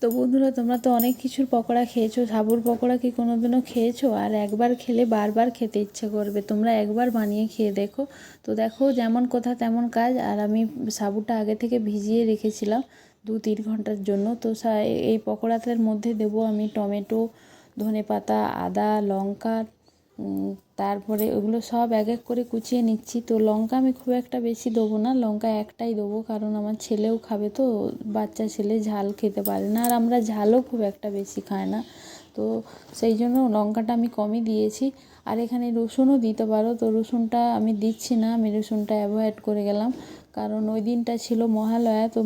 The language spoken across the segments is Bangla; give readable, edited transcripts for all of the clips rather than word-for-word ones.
তো বন্ধুরা, তোমরা তো অনেক কিছুর পকোড়া খেয়েছো। সাবুর পকোড়া কি কোনোদিনও খেয়েছো? আর একবার খেলে বারবার খেতে ইচ্ছে করবে। তোমরা একবার বানিয়ে খেয়ে দেখো। তো দেখো, যেমন কথা তেমন কাজ। আর আমি সাবুটা আগে থেকে ভিজিয়ে রেখেছিলাম 2-3 ঘন্টার জন্য। তো এই পকোড়াটার মধ্যে দেবো আমি টমেটো, ধনেপাতা, আদা, লঙ্কা, তারপরে ওগুলো সব এক এক করে কুচিয়ে নিচ্ছি। তো লঙ্কা আমি খুব একটা বেশি দেবো না, লঙ্কা একটাই দেবো, কারণ আমার ছেলেও খাবে। তো বাচ্চা ছেলে ঝাল খেতে পারে না, আর আমরা ঝালও খুব একটা বেশি খাই না। তো সেই জন্য লঙ্কাটা আমি কমই দিয়েছি। আর এখানে রসুনও দিতে পারো, তো রসুনটা আমি দিচ্ছি না, আমি রসুনটা অ্যাভয়েড করে গেলাম। কারণ ওই দিনটা ছিল মহালয়া, তো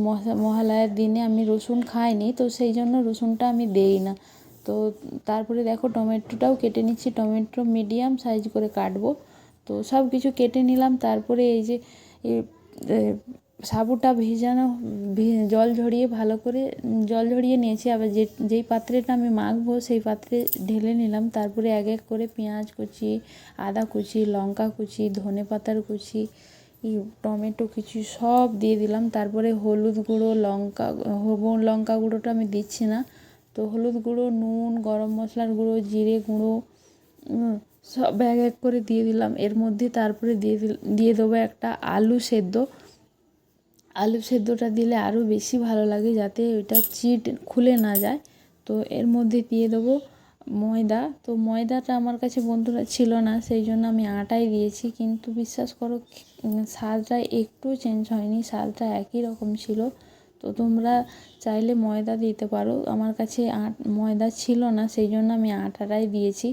মহালয়ার দিনে আমি রসুন খাইনি, তো সেই জন্য রসুনটা আমি দেই না। তো তারপরে দেখো, টমেটোটাও কেটে নিচ্ছি। টমেটো মিডিয়াম সাইজ করে কাটবো। তো সব কিছু কেটে নিলাম। তারপরে এই যে সাবুটা ভেজানো, জল ঝরিয়ে ভালো করে জল ঝরিয়ে নিয়েছি। আবার যেই পাত্রেটা আমি মাখবো সেই পাত্রে ঢেলে নিলাম। তারপরে এক এক করে পেঁয়াজ কুচি, আদা কুচি, লঙ্কা কুচি, ধনেপাতার কুচি, টমেটো কুচি সব দিয়ে দিলাম। তারপরে হলুদ গুঁড়ো, লঙ্কা গুঁড়োটা আমি দিচ্ছি না। তো হলুদ গুঁড়ো, নুন, গরম মশলার গুঁড়ো, জিরে গুঁড়ো সব এক এক করে দিয়ে দিলাম এর মধ্যে। তারপরে দিয়ে দেবো একটা আলু সেদ্ধ। আলু সেদ্ধটা দিলে আরও বেশি ভালো লাগে, যাতে ওইটা চিট খুলে না যায়। তো এর মধ্যে দিয়ে দেবো ময়দা। তো ময়দাটা আমার কাছে বন্ধুরা ছিল না, সেই জন্য আমি আটাই দিয়েছি। কিন্তু বিশ্বাস করো, স্বাদটা একটু চেঞ্জ হয়নি, স্বাদটা একই রকম ছিল। তো তোমরা চাইলে ময়দা দিতে পারো, আমার কাছে ময়দা ছিল না, সেই জন্য আমি আটাটাই দিয়েছি।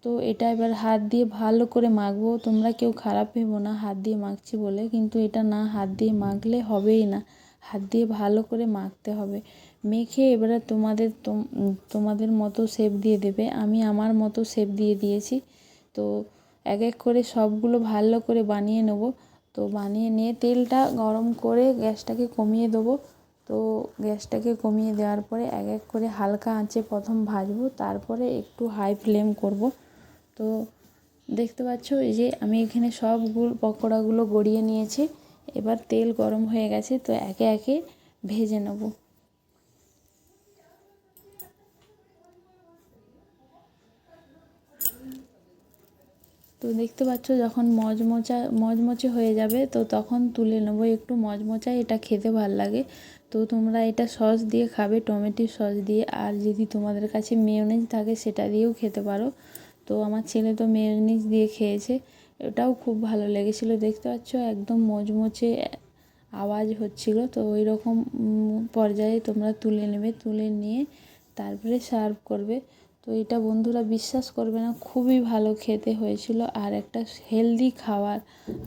তো এটা এবার হাত দিয়ে ভালো করে মাখবো। তোমরা কেউ খারাপ ভেবো না হাত দিয়ে মাখছি বলে, কিন্তু এটা না হাত দিয়ে মাখলে হবেই না, হাত দিয়ে ভালো করে মাখতে হবে। মেখে এবারে তোমাদের মতো শেপ দিয়ে দেবে। আমি আমার মতো শেপ দিয়ে দিয়েছি। তো এক এক করে সবগুলো ভালো করে বানিয়ে নেব। তো বানিয়ে নিয়ে তেলটা গরম করে গ্যাসটাকে কমিয়ে দেবো। তো গ্যাসটাকে কমিয়ে দেওয়ার পরে এক এক করে হালকা আঁচে প্রথম ভাজবো, তারপরে একটু হাই ফ্লেম করব। তো দেখতে পাচ্ছ, এই যে আমি এখানে সবগুলো পকোড়াগুলো গড়িয়ে নিয়েছি। এবার তেল গরম হয়ে গেছে, তো একে একে ভেজে নেব। তো দেখতে পাচ্ছ, যখন মচমচে হয়ে যাবে, তো তখন তুলে নেবো। একটু মচমচায় এটা খেতে ভাল লাগে। তো তোমরা এটা সস দিয়ে খাবে, টমেটো সস দিয়ে। আর যদি তোমাদের কাছে মেয়োনিজ থাকে সেটা দিয়েও খেতে পারো। তো আমার ছেলে তো মেয়োনিজ দিয়ে খেয়েছে, এটাও খুব ভালো লেগেছিলো। দেখতে পাচ্ছ একদম মচমচে আওয়াজ হচ্ছিলো। তো ওই রকম পর্যায়ে তোমরা তুলে নেবে, তুলে নিয়ে তারপরে সার্ভ করবে। তো এটা বন্ধুরা বিশ্বাস করবে না, খুবই ভালো খেতে হয়েছিল, আর একটা হেলদি খাবার।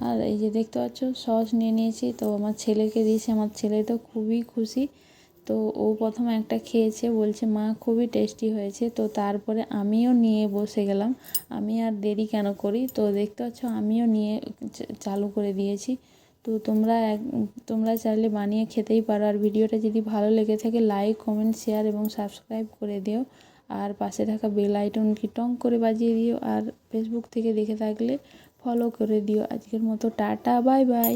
আর এই যে দেখতে পাচ্ছ সস নিয়ে নিয়েছি, তো আমার ছেলেকে দিয়েছি। আমার ছেলে তো খুবই খুশি। তো ও প্রথমে একটা খেয়েছে, বলছে মা খুবই টেস্টি হয়েছে। তো তারপরে আমিও নিয়ে বসে গেলাম, আমি আর দেরি কেন করি। তো দেখতে পাচ্ছ আমিও নিয়ে চালু করে দিয়েছি। তো তোমরা চাইলে বানিয়ে খেতেই পারো। আর ভিডিওটা যদি ভালো লেগে থাকে, লাইক, কমেন্ট, শেয়ার এবং সাবস্ক্রাইব করে দিও। আর পাশে থাকা বেল আইকনটি টং করে বাজিয়ে দিও। আর ফেসবুক থেকে দেখে থাকলে ফলো করে দিও। আজকের মতো টাটা, বাই বাই।